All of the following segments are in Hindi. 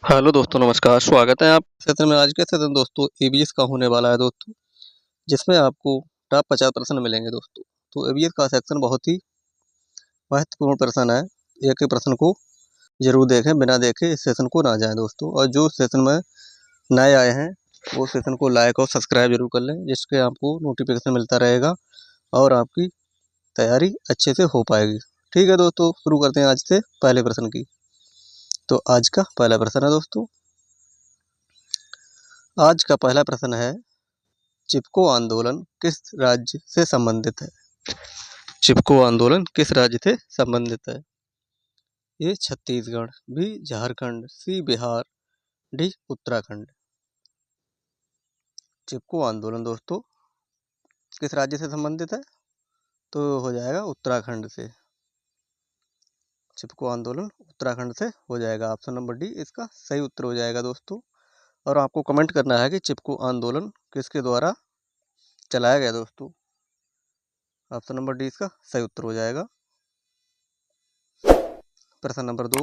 हेलो दोस्तों, नमस्कार। स्वागत है आप सेशन में। आज के सेशन दोस्तों ईवीएस का होने वाला है दोस्तों, जिसमें आपको टॉप 50 प्रश्न मिलेंगे दोस्तों। तो ईवीएस का सेक्शन बहुत ही महत्वपूर्ण प्रश्न है। एक ही प्रश्न को जरूर देखें, बिना देखे इस सेशन को ना जाएं दोस्तों। और जो सेशन में नए आए हैं वो सेशन को लाइक और सब्सक्राइब जरूर कर लें, जिसके आपको नोटिफिकेशन मिलता रहेगा और आपकी तैयारी अच्छे से हो पाएगी। ठीक है दोस्तों, शुरू करते हैं आज से पहले प्रश्न की। तो आज का पहला प्रश्न है दोस्तों, आज का पहला प्रश्न है, चिपको आंदोलन किस राज्य से संबंधित है? चिपको आंदोलन किस राज्य से संबंधित है? ए छत्तीसगढ़, बी झारखंड, सी बिहार, डी उत्तराखंड। चिपको आंदोलन दोस्तों किस राज्य से संबंधित है? तो हो जाएगा उत्तराखंड से। चिपको आंदोलन उत्तराखंड से हो जाएगा। ऑप्शन नंबर डी इसका सही उत्तर हो जाएगा दोस्तों। और आपको कमेंट करना है कि चिपको आंदोलन किसके द्वारा चलाया गया दोस्तों। ऑप्शन नंबर डी इसका सही उत्तर हो जाएगा। प्रश्न नंबर दो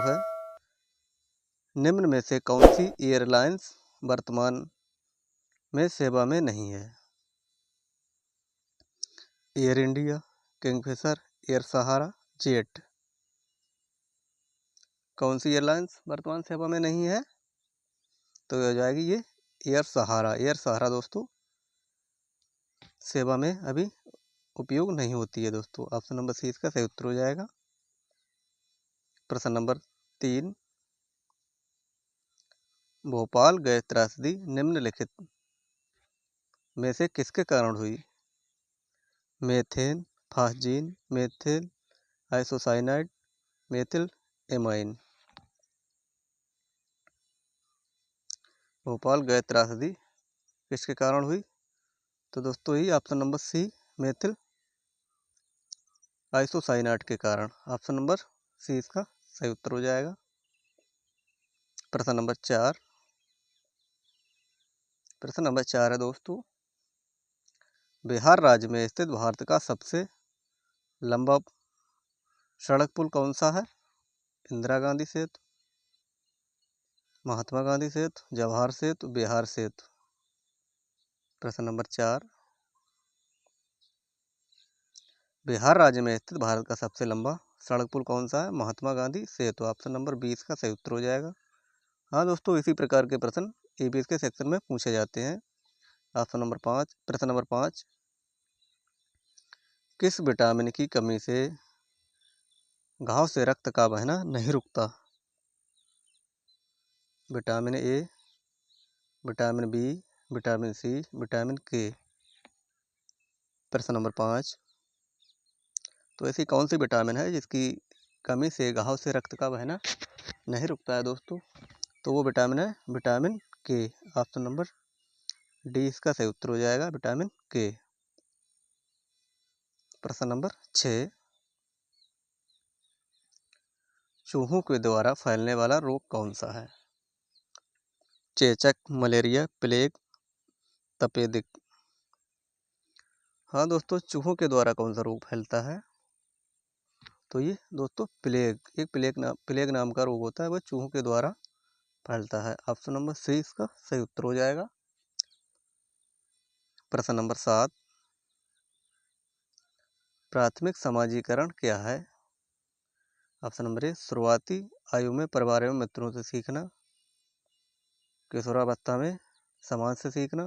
है, निम्न में से कौन सी एयरलाइंस वर्तमान में सेवा में नहीं है? एयर इंडिया, किंगफिशर, एयर सहारा, जेट। कौन सी एयरलाइंस वर्तमान सेवा में नहीं है? तो हो जाएगी ये एयर सहारा। एयर सहारा दोस्तों सेवा में अभी उपयोग नहीं होती है दोस्तों। ऑप्शन नंबर सी इसका सही उत्तर हो जाएगा। प्रश्न नंबर 3, भोपाल गैस त्रासदी निम्नलिखित में से किसके कारण हुई? Methane, phosgene, methyl isocyanide, methyl amine. Bhopal gas त्रासदी किसके कारण हुई? तो दोस्तों ही option number C, methyl isocyanide के कारण। ऑप्शन नंबर सी इसका सही उत्तर हो जाएगा। प्रश्न नंबर 4, है दोस्तों, बिहार राज्य में स्थित भारत का सबसे लंबा सड़क पुल कौन सा है? इंदिरा गांधी सेतु, महात्मा गांधी सेतु, जवाहर सेतु, बिहार सेतु। प्रश्न नंबर 4, बिहार राज्य में स्थित भारत का सबसे लंबा सड़क पुल कौन सा है? महात्मा गांधी सेतु। ऑप्शन नंबर 20 का सही उत्तर हो जाएगा। हाँ दोस्तों, इसी प्रकार के प्रश्न ईवीएस के सेक्शन में पूछे जाते हैं। ऑप्शन नंबर 5, प्रश्न नंबर 5, किस विटामिन की कमी से घाव से रक्त का बहना नहीं रुकता? Vitamin A, vitamin B, vitamin C, vitamin K. प्रश्न नंबर 5, तो ऐसी कौन सी विटामिन है जिसकी कमी से घाव से रक्त का बहना नहीं रुकता है दोस्तों? तो वो विटामिन है विटामिन के। ऑप्शन नंबर डी इसका सही उत्तर हो जाएगा, विटामिन के। प्रश्न नंबर 6, चूहों के द्वारा फैलने वाला रोग कौन सा है? चेचक, मलेरिया, प्लेग, तपेदिक। हाँ दोस्तों, चूहों के द्वारा कौन सा रोग फैलता है? तो ये दोस्तों एक प्लेग नाम का रोग होता है, वह चूहों के द्वारा फैलता है। ऑप्शन नंबर सी इसका सही उत्तर हो जाएगा। प्रश्न नंबर 7, प्राथमिक समाजीकरण क्या है? ऑप्शन नंबर ए, शुरुआती आयु में परिवार एवं मित्रों से सीखना, किशोरावस्था में समाज से सीखना,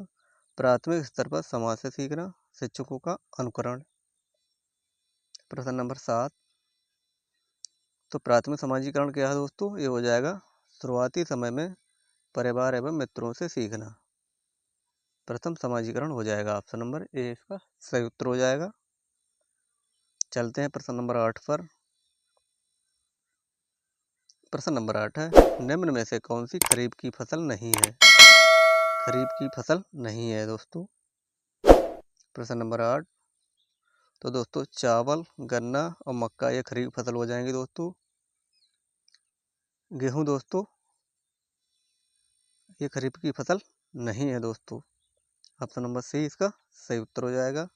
प्राथमिक स्तर पर समाज से सीखना, शिक्षकों का अनुकरण। प्रश्न नंबर 7, तो प्राथमिक समाजीकरण क्या है दोस्तों? ये हो जाएगा शुरुआती समय में परिवार एवं मित्रों से सीखना। प्रथम समाजीकरण हो जाएगा। ऑप्शन नंबर ए इसका सही उत्तर हो जाएगा। चलते हैं प्रश्न नंबर 8 पर। प्रश्न नंबर 8 है, निम्न में से कौन सी खरीफ की फसल नहीं है? खरीफ की फसल नहीं है दोस्तों। प्रश्न नंबर 8, तो दोस्तों चावल, गन्ना और मक्का ये खरीफ फसल हो जाएंगी दोस्तों। गेहूं दोस्तों ये खरीफ की फसल नहीं है दोस्तों। ऑप्शन नंबर सी इसका सही उत्तर हो जाएगा।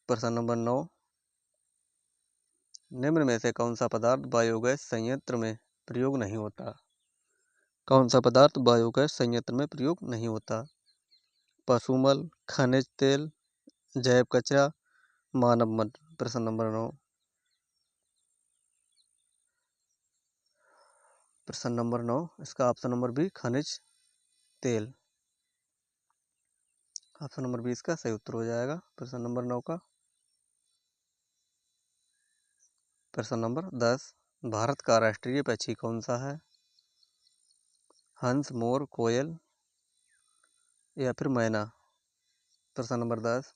प्रश्न नंबर 9, निम्न में से कौन सा पदार्थ बायोगैस संयंत्र में प्रयोग नहीं होता? कौन सा पदार्थ बायोगैस संयंत्र में प्रयोग नहीं होता? पशुमल, खनिज तेल, जैव कचरा, मानव मल। प्रश्न नंबर 9। प्रश्न नंबर 9, इसका ऑप्शन नंबर बी खनिज तेल। ऑप्शन नंबर 20 का सही उत्तर हो जाएगा प्रश्न नंबर 9 का। प्रश्न नंबर 10, भारत का राष्ट्रीय पक्षी कौन सा है? हंस, मोर, कोयल या फिर मैना। प्रश्न नंबर 10।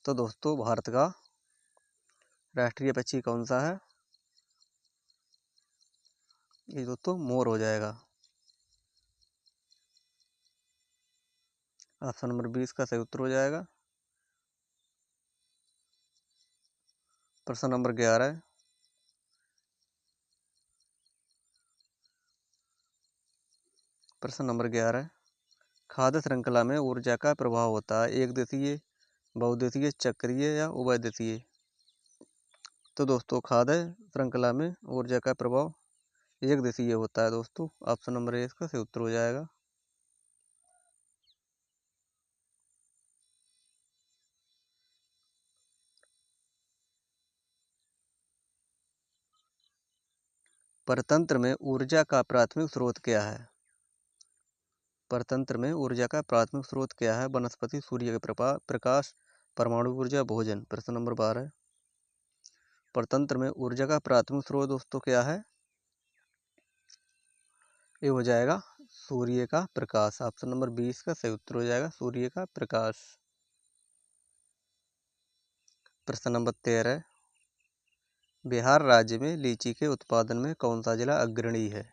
तो दोस्तों भारत का राष्ट्रीय पक्षी कौन सा है? ये दोस्तों मोर हो जाएगा। ऑप्शन नंबर 20 का सही उत्तर हो जाएगा। प्रश्न नंबर 11। प्रश्न नंबर 11, खाद्य श्रृंखला में ऊर्जा का प्रभाव होता है एक दिशीय, बहुदिशीय, चक्रीय या उभयदिशीय। तो दोस्तों खाद्य श्रृंखला में ऊर्जा का प्रभाव एक दिशीय होता है दोस्तों। ऑप्शन नंबर ए इसका सही उत्तर हो जाएगा। परतंत्र में ऊर्जा का प्राथमिक स्रोत क्या है? परतंत्र में ऊर्जा का प्राथमिक स्रोत क्या है? वनस्पति, सूर्य के प्रकाश, परमाणु ऊर्जा, भोजन। प्रश्न नंबर 12। परतंत्र में ऊर्जा का प्राथमिक स्रोत दोस्तों क्या है? ये हो जाएगा सूर्य का प्रकाश। ऑप्शन नंबर 20 का सही उत्तर हो जाएगा सूर्य का प्रकाश। प्रश्न नंबर 13, बिहार राज्य में लीची के उत्पादन में कौन सा जिला अग्रणी है?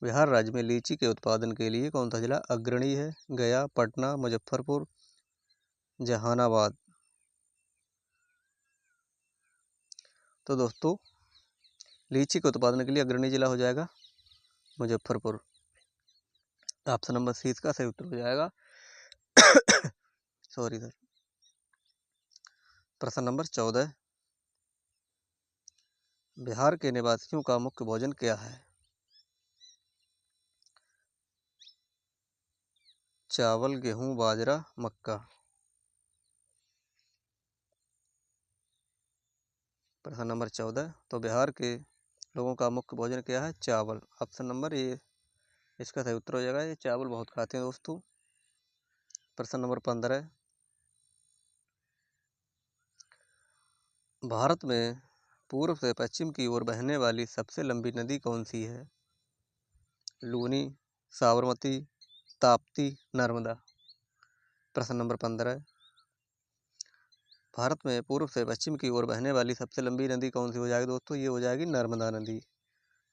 बिहार राज्य में लीची के उत्पादन के लिए कौन सा जिला अग्रणी है? गया, पटना, मुजफ्फरपुर, जहानाबाद। तो दोस्तों लीची के उत्पादन के लिए अग्रणी जिला हो जाएगा मुजफ्फरपुर। ऑप्शन नंबर सी इसका सही उत्तर हो जाएगा। Sorry sir. प्रश्न नंबर 14, बिहार के निवासियों का मुख्य भोजन क्या है? चावल, गेहूं, बाजरा, मक्का। प्रश्न नंबर 14, तो बिहार के लोगों का मुख्य भोजन क्या है? चावल। ऑप्शन नंबर ए इसका सही उत्तर हो जाएगा। ये चावल बहुत खाते हैं दोस्तों। प्रश्न नंबर 15, भारत में पूर्व से पश्चिम की ओर बहने वाली सबसे लंबी नदी कौन सी है? लूनी, साबरमती, ताप्ती, नर्मदा। प्रश्न नंबर 15, भारत में पूर्व से पश्चिम की ओर बहने वाली सबसे लंबी नदी कौन सी हो जाएगी दोस्तों? ये हो जाएगी नर्मदा नदी।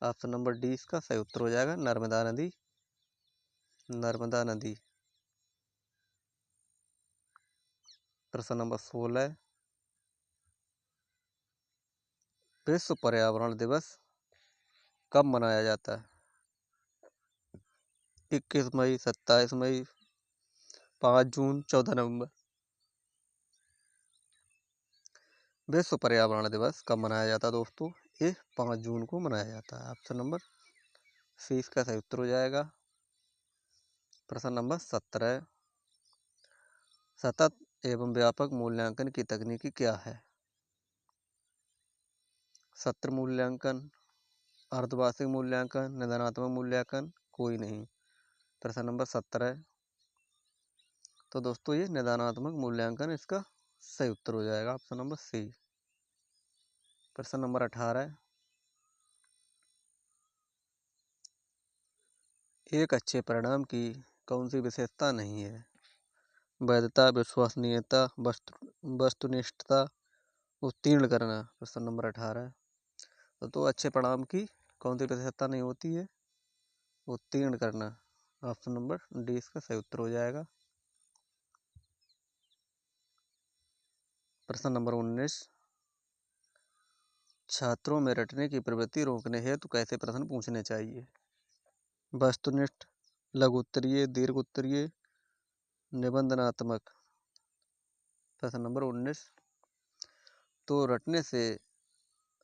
ऑप्शन नंबर डी इसका सही उत्तर हो जाएगा नर्मदा नदी। नर्मदा नदी। प्रश्न नंबर 16, विश्व पर्यावरण दिवस कब मनाया जाता है? 21 मई, 27 मई, 5 जून, 14 नवंबर। विश्व पर्यावरण दिवस कब मनाया जाता है दोस्तों? ये 5 जून को मनाया जाता है। ऑप्शन नंबर सी इसका सही उत्तर हो जाएगा। प्रश्न नंबर 17, सतत एवं व्यापक मूल्यांकन की तकनीकी क्या है? सत्र मूल्यांकन, अर्धवार्षिक मूल्यांकन, निदानात्मक मूल्यांकन, कोई नहीं। प्रश्न नंबर 17, तो दोस्तों ये निदानात्मक मूल्यांकन इसका सही उत्तर हो जाएगा। Option number C. प्रश्न नंबर 18, एक अच्छे परिणाम की कौन सी विशेषता नहीं है? वैधता, विश्वसनीयता, वस्तुनिष्ठता, उत्तीर्ण करना। प्रश्न नंबर 18, तो अच्छे परिणाम की कौन सी विशेषता नहीं होती है? उत्तीर्ण करना। ऑप्शन नंबर डी इसका सही उत्तर हो जाएगा। प्रश्न नंबर 19, छात्रों में रटने की प्रवृत्ति रोकने हेतु कैसे प्रश्न पूछने चाहिए? वस्तुनिष्ठ, लघु उत्तरीय, दीर्घ उत्तरीय, निबंधनात्मक। प्रश्न नंबर 19, तो रटने से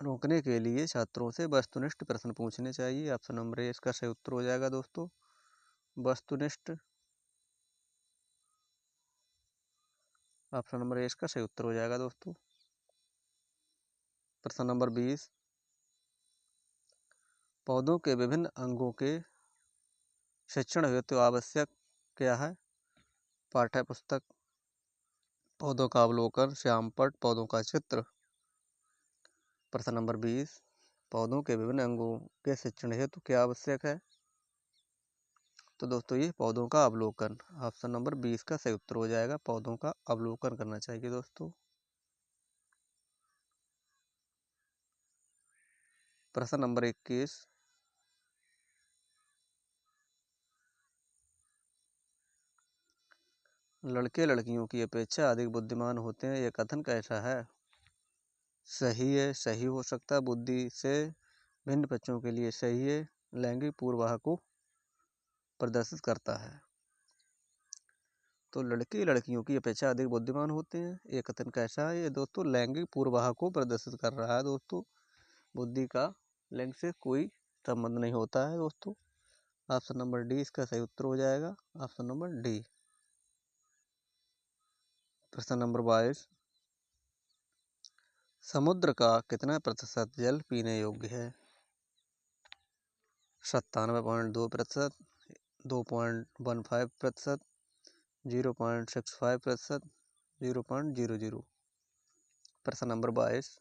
रोकने के लिए छात्रों से वस्तुनिष्ठ प्रश्न पूछने चाहिए। ऑप्शन नंबर ए इसका सही उत्तर हो जाएगा दोस्तों, वस्तुनिष्ठ। ऑप्शन नंबर ए इसका सही उत्तर हो जाएगा दोस्तों। प्रश्न नंबर 20, पौधों के विभिन्न अंगों के शिक्षण हेतु आवश्यक क्या है? पाठ्य पुस्तक, पौधों का अवलोकन, श्यामपट्ट, पौधों का चित्र। प्रश्न नंबर 20, पौधों के विभिन्न अंगों के शिक्षण हेतु क्या आवश्यक है? तो दोस्तों ये पौधों का अवलोकन। ऑप्शन नंबर 20 का सही उत्तर हो जाएगा, पौधों का अवलोकन करना चाहिए दोस्तों। प्रश्न नंबर 21, लड़के लड़कियों की अपेक्षा अधिक बुद्धिमान होते हैं, यह कथन कैसा है? सही है, सही हो सकता है, बुद्धि से भिन्न बच्चों के लिए सही है, लैंगिक पूर्वाग्रह को प्रदर्शित करता है। तो लड़के लड़कियों की अपेक्षा अधिक बुद्धिमान होते हैं, ये कथन कैसा है? ये दोस्तों लैंगिक पूर्वाग्रह को प्रदर्शित कर रहा है दोस्तों। बुद्धि का लिंग से कोई संबंध नहीं होता है दोस्तों। ऑप्शन नंबर डी इसका सही उत्तर हो जाएगा, ऑप्शन नंबर डी। प्रश्न नंबर 22, समुद्र का कितना प्रतिशत जल पीने योग्य है? 97.2%, 2.15%, 0.65%, 0.00। प्रश्न नंबर 22,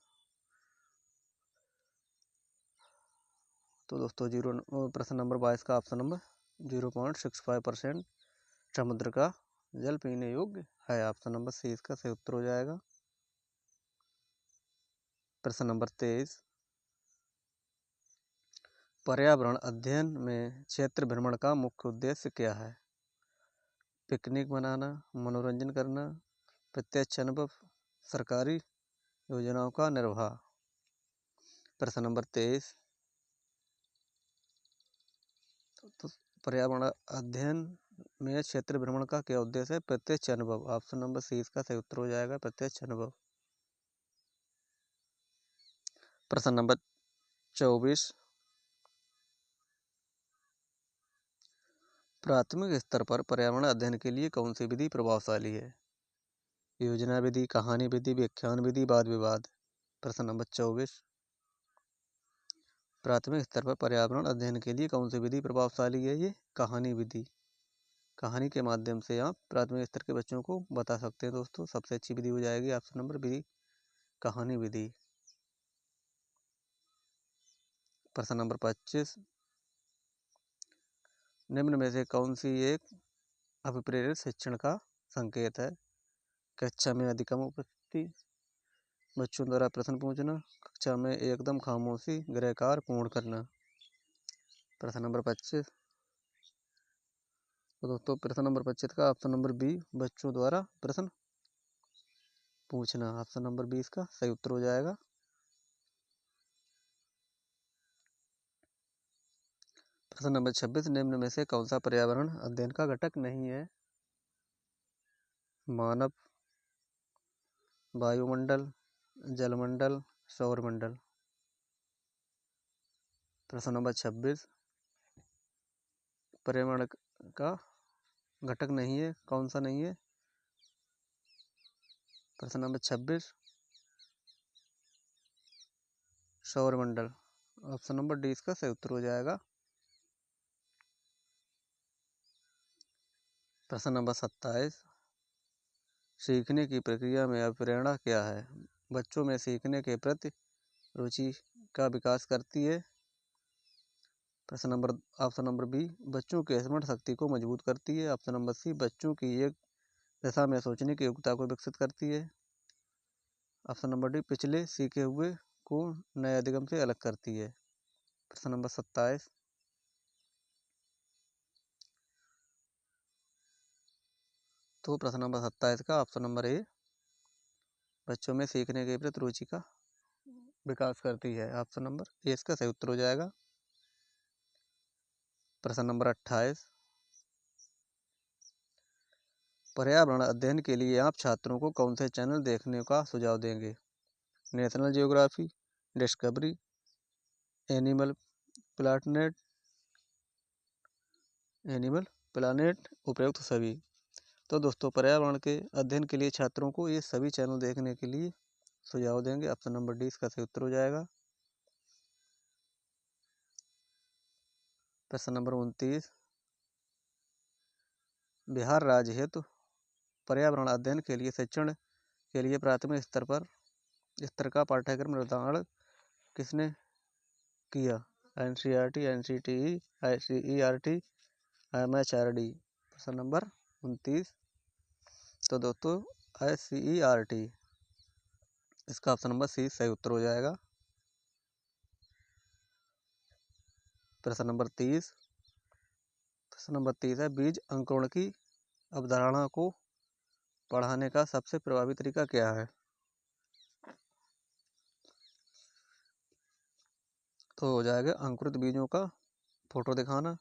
तो दोस्तों प्रश्न नंबर 22 का ऑप्शन नंबर 0.65% समुद्र का जल पीने योग्य है। ऑप्शन नंबर सी इसका सही उत्तर हो जाएगा। प्रश्न नंबर 23, पर्यावरण अध्ययन में क्षेत्र भ्रमण का मुख्य उद्देश्य क्या है? पिकनिक मनाना, मनोरंजन करना, प्रत्यक्ष अनुभव, सरकारी योजनाओं का निर्वाह। प्रश्न नंबर 23, तो पर्यावरण अध्ययन में क्षेत्र भ्रमण का क्या उद्देश्य है? प्रत्यक्ष अनुभव। ऑप्शन नंबर सी इसका सही उत्तर हो जाएगा, प्रत्यक्ष अनुभव। प्रश्न नंबर 24, प्राथमिक स्तर पर पर्यावरण अध्ययन के लिए कौन सी विधि प्रभावशाली है? योजना विधि, कहानी विधि, व्याख्यान विधि, वाद विवाद। प्रश्न नंबर 24, प्राथमिक स्तर पर पर्यावरण अध्ययन के लिए कौन सी विधि प्रभावशाली है? ये कहानी विधि। कहानी के माध्यम से आप प्राथमिक स्तर के बच्चों को बता सकते हैं दोस्तों, सबसे अच्छी विधि हो जाएगी ऑप्शन नंबर बी, कहानी विधि। प्रश्न नंबर 25, निम्न में से कौन सी एक अभिप्रेरित शिक्षण का संकेत है? कक्षा में अधिकतम उपस्थिति, बच्चों द्वारा प्रश्न पूछना, कक्षा में एकदम खामोशी, गृह कार्य पूर्ण करना। प्रश्न नंबर 25, तो दोस्तों प्रश्न नंबर 25 का ऑप्शन नंबर बी, बच्चों द्वारा प्रश्न पूछना। ऑप्शन नंबर 20 का सही उत्तर हो जाएगा। प्रश्न नंबर 26, निम्न में से कौन सा पर्यावरण अध्ययन का घटक नहीं है? मानव, वायुमंडल, जलमंडल, सौरमंडल। प्रश्न नंबर 26, पर्यावरण का घटक नहीं है, कौन सा नहीं है? प्रश्न नंबर 26, सौरमंडल। ऑप्शन नंबर डी इसका सही उत्तर हो जाएगा। प्रश्न नंबर 27, सीखने की प्रक्रिया में अभिप्रेरणा क्या है? बच्चों में सीखने के प्रति रुचि का विकास करती है। प्रश्न नंबर ऑप्शन नंबर बी, बच्चों की स्मरण शक्ति को मजबूत करती है। ऑप्शन नंबर सी, बच्चों की एक दिशा में सोचने की योग्यता को विकसित करती है। ऑप्शन नंबर डी, पिछले सीखे हुए को नए अधिगम से अलग करती है। प्रश्न नंबर 27, तो प्रश्न नंबर 27 का ऑप्शन नंबर ए, बच्चों में सीखने के प्रति रुचि का विकास करती है। ऑप्शन नंबर ए इसका सही उत्तर हो जाएगा। प्रश्न नंबर 28, पर्यावरण अध्ययन के लिए आप छात्रों को कौन से चैनल देखने का सुझाव देंगे? National geography, discovery, animal planet उपयुक्त सभी। तो दोस्तों पर्यावरण के अध्ययन के लिए छात्रों को ये सभी चैनल देखने के लिए सुझाव देंगे। ऑप्शन नंबर डी इसका सही उत्तर हो जाएगा। प्रश्न नंबर 29, बिहार राज्य हेतु पर्यावरण अध्ययन के लिए शिक्षण के लिए प्राथमिक स्तर का पाठ्यक्रम निर्धारण किसने किया? NCERT, NCTE, ICERT, MHRD. प्रश्न नंबर 29, तो दोस्तों आईसीईआरटी इसका ऑप्शन नंबर सी सही उत्तर हो जाएगा। प्रश्न नंबर 30 है बीज अंकुरण की अवधारणा को पढ़ाने का सबसे प्रभावी तरीका क्या है? तो हो जाएगा अंकुरित बीजों का फोटो दिखाना।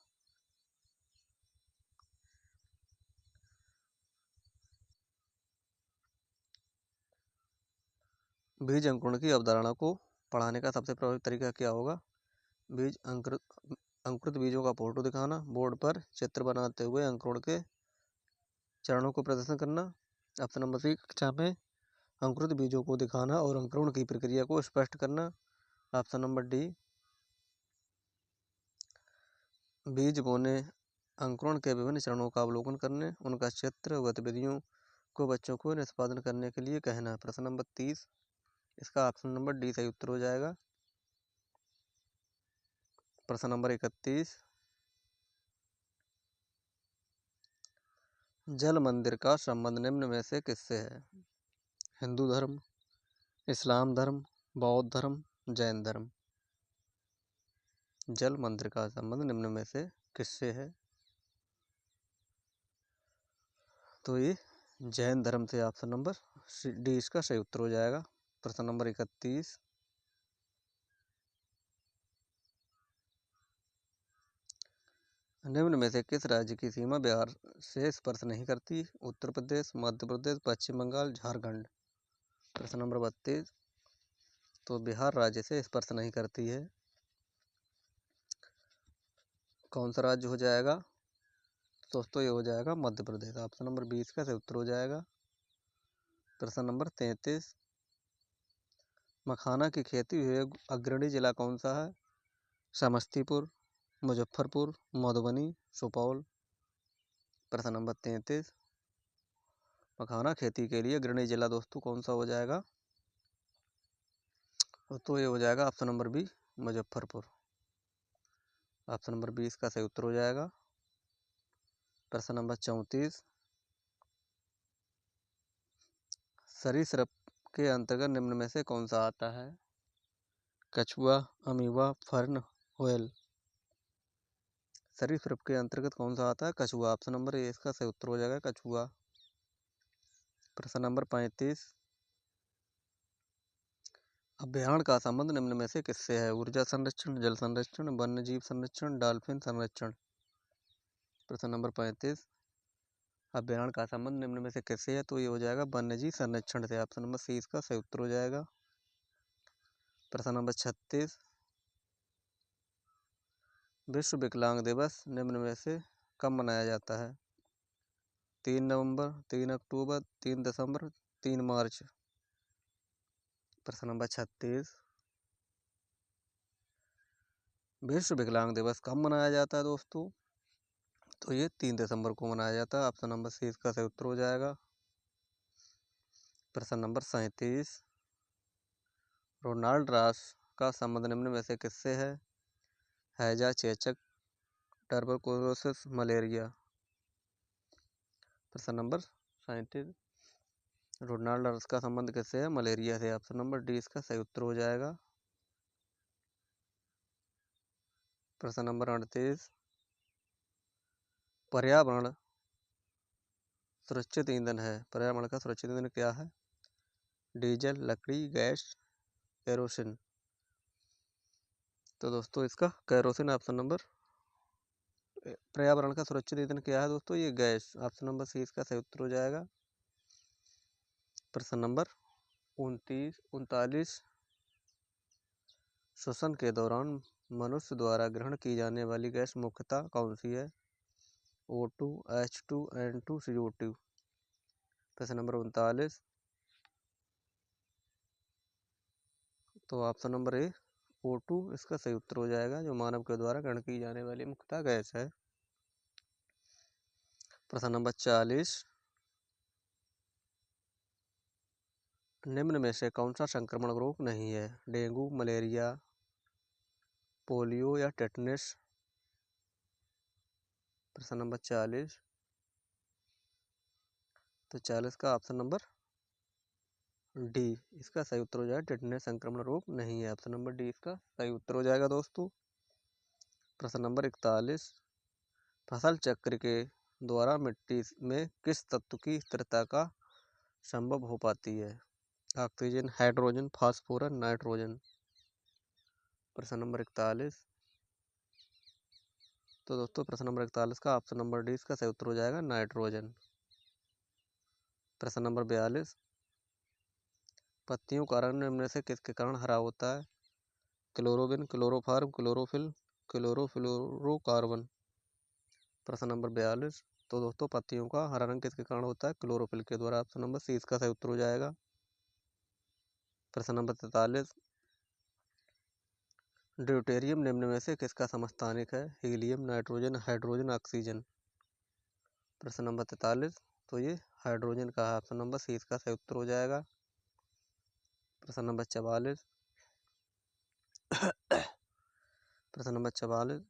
बीज अंकुरण की अवधारणा को पढ़ाने का सबसे प्रभावी तरीका क्या होगा? बीज अंकुरित बीजों का फोटो दिखाना, बोर्ड पर चित्र बनाते हुए अंकुरण के चरणों को प्रदर्शन करना। ऑप्शन नंबर सी कक्षा में अंकुरित बीजों को दिखाना और अंकुरण की प्रक्रिया को स्पष्ट करना। ऑप्शन नंबर डी बीज बोने अंकुरण के विभिन्न चरणों का अवलोकन करने, उनका चित्र गतिविधियों को बच्चों को निष्पादन करने के लिए कहना। प्रश्न नंबर 30 इसका ऑप्शन नंबर डी सही उत्तर हो जाएगा। प्रश्न नंबर 31, जल मंदिर का संबंध निम्न में से किससे है? हिंदू धर्म, इस्लाम धर्म, बौद्ध धर्म, जैन धर्म। जल मंदिर का संबंध निम्न में से किससे है? तो ये जैन धर्म से ऑप्शन नंबर डी इसका सही उत्तर हो जाएगा। प्रश्न नंबर 31, निम्न में से किस राज्य की सीमा बिहार से स्पर्श नहीं करती? उत्तर प्रदेश, मध्य प्रदेश, पश्चिम बंगाल, झारखंड। प्रश्न नंबर 32, तो बिहार राज्य से स्पर्श नहीं करती है, कौन सा राज्य हो जाएगा? दोस्तों ये हो जाएगा मध्य प्रदेश। ऑप्शन नंबर 20 का सही उत्तर हो जाएगा। प्रश्न नंबर 33, मखाना की खेती हुए अग्रणी जिला कौन सा है? समस्तीपुर, मुजफ्फरपुर, मधुबनी, सुपौल। प्रश्न नंबर 33, मखाना खेती के लिए अग्रणी जिला दोस्तों कौन सा हो जाएगा? तो ये हो जाएगा option number B Muzaffarpur. Option number 20 का सही उत्तर हो जाएगा। प्रश्न नंबर 34, सरीसृप के अंतर्गत निम्न में से कौन सा आता है? कछुआ, अमीबा, फर्न, व्हेल। सरीसृप के अंतर्गत कौन सा आता है? कछुआ। ऑप्शन नंबर ए इसका सही उत्तर हो जाएगा कछुआ। प्रश्न नंबर 35, अभ्यारण्य का संबंध निम्न में से किससे है? ऊर्जा संरक्षण, जल संरक्षण, वन्य जीव संरक्षण, डॉल्फिन संरक्षण। प्रश्न नंबर 35, अभ्यारण्य का संबंध निम्न में से किससे है? तो ये हो जाएगा वन्य जीव संरक्षण से। ऑप्शन नंबर सी इसका सही उत्तर हो जाएगा। प्रश्न नंबर 36, विश्व विकलांग दिवस निम्न में से कब मनाया जाता है? 3 नवंबर, 3 अक्टूबर, 3 दिसंबर, 3 मार्च। प्रश्न नंबर 36, विश्व विकलांग दिवस कब मनाया जाता है दोस्तों? तो ये 3 दिसंबर को मनाया जाता है। ऑप्शन नंबर सी इसका सही उत्तर हो जाएगा। प्रश्न नंबर 37, रोनाल्ड रॉस का संबंध निम्न में से किससे है? हैजा, चेचक, टर्बरकुलोसिस, मलेरिया। प्रश्न नंबर 37, रोनाल्ड रॉस का संबंध किससे है? मलेरिया से। ऑप्शन नंबर डी इसका सही उत्तर हो जाएगा। प्रश्न नंबर 38, पर्यावरण सुरक्षित ईंधन है। पर्यावरण का सुरक्षित ईंधन क्या है? डीजल, लकड़ी, गैस, केरोसिन। तो दोस्तों इसका केरोसिन ऑप्शन नंबर। पर्यावरण का सुरक्षित ईंधन क्या है दोस्तों? ये गैस। ऑप्शन नंबर सी इसका सही उत्तर हो जाएगा। प्रश्न नंबर 39 श्वसन के दौरान मनुष्य द्वारा ग्रहण की जाने वाली गैस मुख्यतः कौन सी है? O2, H2, N2, CO2। प्रश्न नंबर 39, तो ऑप्शन नंबर ए O2 इसका सही उत्तर हो जाएगा, जो मानव के द्वारा ग्रहण की जाने वाली मुख्यतः गैस है। प्रश्न नंबर 40, निम्न में से कौन सा संक्रमण रोग नहीं है? डेंगू, मलेरिया, पोलियो या टेटनस? प्रश्न नंबर 40, तो 40 का ऑप्शन नंबर डी इसका सही उत्तर हो जाएगा, टेटनस संक्रमण रोग नहीं है। ऑप्शन नंबर डी इसका सही उत्तर हो जाएगा दोस्तों। प्रश्न नंबर 41, फसल चक्र के द्वारा मिट्टी में किस तत्व की स्थिरता का संभव हो पाती है? Oxygen, hydrogen, phosphorus, nitrogen? प्रश्न नंबर 41, तो दोस्तों प्रश्न नंबर 41 का ऑप्शन नंबर डी इसका सही उत्तर हो जाएगा, नाइट्रोजन। प्रश्न नंबर 42, पत्तियों का रंग निम्न में से किसके कारण हरा होता है? क्लोरोबिन, क्लोरोफॉर्म, क्लोरोफिल, क्लोरोफ्लोरोकार्बन? प्रश्न नंबर 42, तो दोस्तों पत्तियों का हरा रंग किसके कारण होता है? क्लोरोफिल के द्वारा। ऑप्शन नंबर सी इसका सही उत्तर हो जाएगा। प्रश्न नंबर 43, ड्यूटेरियम निम्न में से किसका समस्थानिक है? Helium, nitrogen, hydrogen, oxygen? प्रश्न नंबर 43, तो ये हाइड्रोजन का है। ऑप्शन नंबर सी इसका सही उत्तर हो जाएगा। प्रश्न नंबर 44, प्रश्न नंबर 44,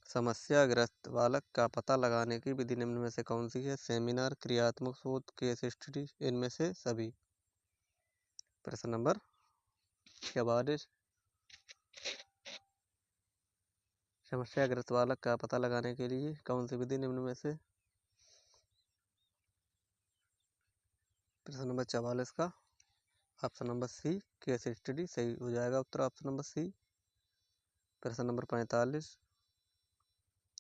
समस्याग्रस्त बालक का पता लगाने की विधि निम्न में से कौन सी है? सेमिनार, क्रियात्मक शोध, केस स्टडी, इनमें से सभी? प्रश्न नंबर 44, समस्याग्रस्त बालक का पता लगाने के लिए कौन सी विधि निम्न में से? प्रश्न नंबर 44 का option number C case study सही हो जाएगा उत्तर, ऑप्शन नंबर सी। प्रश्न नंबर 45,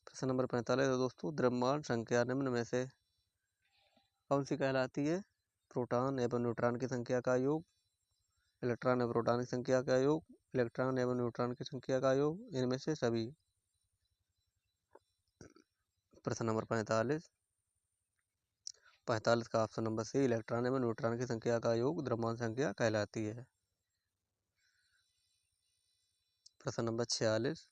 प्रश्न नंबर 45 है दोस्तों, द्रव्यमान संख्या निम्न में से कौन सी कहलाती है? प्रोटॉन एवं न्यूट्रॉन की संख्या का योग, इलेक्ट्रॉन एवं प्रोटॉन की संख्या का योग, इलेक्ट्रॉन एवं न्यूट्रॉन की संख्या का योग, इनमें से सभी? प्रश्न नंबर 45, 45 का ऑप्शन नंबर सी इलेक्ट्रॉन एवं न्यूट्रॉन की संख्या का योग द्रव्यमान संख्या कहलाती है। प्रश्न नंबर 46,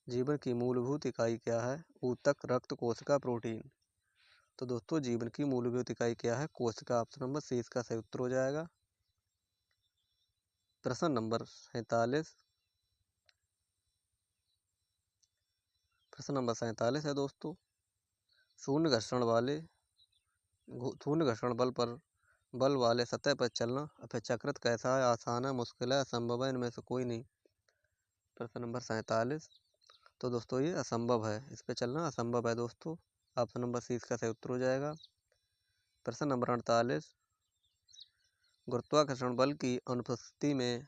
जीवन की मूलभूत इकाई क्या है? ऊतक, रक्त कोशिका, प्रोटीन? तो दोस्तों जीवन की मूलभूत इकाई क्या है? कोशिका। ऑप्शन नंबर सी इसका सही उत्तर हो जाएगा। प्रश्न नंबर 47, प्रश्न नंबर 47 है दोस्तों, शून्य घर्षण बल वाले सतह पर चलना अपेक्षाकृत कैसा है? आसान है, मुश्किल है, असंभव है, इनमें से कोई नहीं? प्रश्न नंबर 47, तो दोस्तों ये असंभव है, इस पे चलना असंभव है दोस्तों। ऑप्शन नंबर सी इसका सही उत्तर हो जाएगा। प्रश्न नंबर 48, गुरुत्वाकर्षण बल की अनुपस्थिति में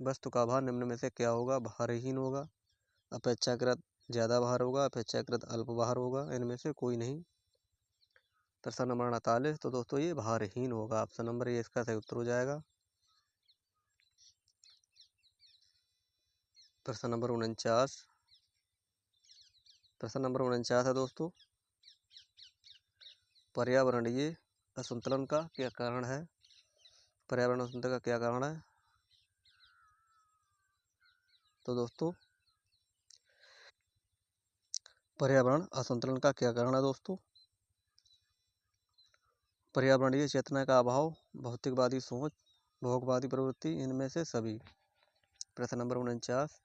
वस्तु का भार निम्न में से क्या होगा? भारहीन होगा, अपेक्षाकृत ज्यादा भार होगा, अपेक्षाकृत अल्प भार होगा, इनमें से कोई नहीं? प्रश्न नंबर 48, तो दोस्तों ये भारहीन होगा। ऑप्शन नंबर ए इसका सही उत्तर हो जाएगा। प्रश्न नंबर 49, प्रश्न नंबर 49 है दोस्तों, पर्यावरणीय असंतुलन का क्या कारण है? पर्यावरण असंतुलन का क्या कारण है? तो दोस्तों पर्यावरण असंतुलन का क्या कारण है दोस्तों? पर्यावरणीय चेतना का अभाव, भौतिकवादी सोच, भोगवादी प्रवृत्ति, इनमें से सभी? प्रश्न नंबर 49,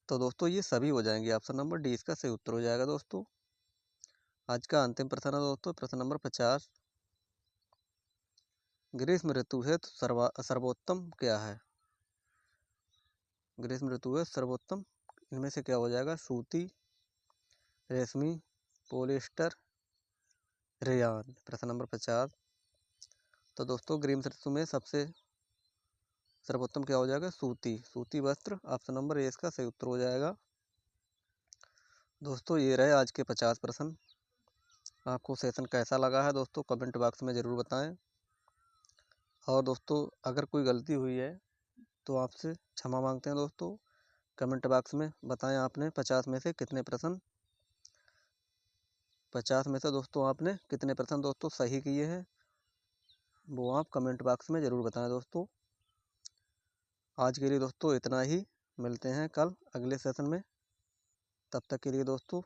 तो दोस्तों ये सभी हो जाएंगे। ऑप्शन नंबर डी इसका सही उत्तर हो जाएगा दोस्तों। आज का अंतिम प्रश्न है दोस्तों, प्रश्न नंबर 50, ग्रीष्म ऋतु हेतु सर्वोत्तम क्या है? ग्रीष्म ऋतु है सर्वोत्तम, इनमें से क्या हो जाएगा? सूती, रेशमी, पॉलिएस्टर, रेयान? प्रश्न नंबर 50, तो दोस्तों ग्रीष्म ऋतु में सबसे सर्वोत्तम क्या हो जाएगा? सूती वस्त्र। ऑप्शन नंबर ए इसका सही उत्तर हो जाएगा। दोस्तों ये रहे आज के 50 प्रश्न। आपको सेशन कैसा लगा है दोस्तों कमेंट बॉक्स में ज़रूर बताएं। और दोस्तों अगर कोई गलती हुई है तो आपसे क्षमा मांगते हैं दोस्तों। कमेंट बॉक्स में बताएं आपने 50 में से कितने प्रश्न 50 में से दोस्तों आपने कितने प्रश्न दोस्तों सही किए हैं, वो आप कमेंट बॉक्स में ज़रूर बताएं दोस्तों। आज के लिए दोस्तों इतना ही, मिलते हैं कल अगले सेशन में। तब तक के लिए दोस्तों